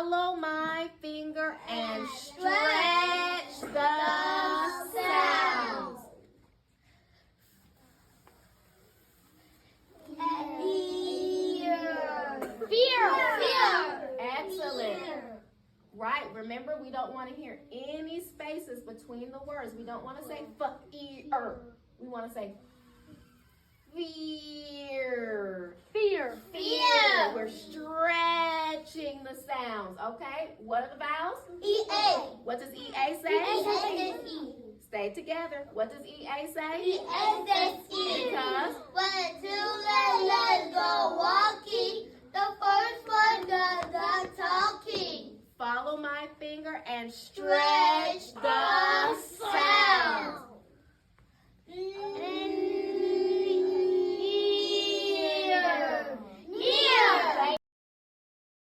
Follow my finger and stretch the sounds. Fear. Excellent. Right, remember we don't want to hear any spaces between the words. We don't want to say fear. We want to say fear. Fear. We're stretching the sounds, okay? What are the vowels? E-A. What does EA say? E-A. Stay together. What does EA say? E-A says E. Because? When two letters go walking, the first one does the talking. Follow my finger and stretch the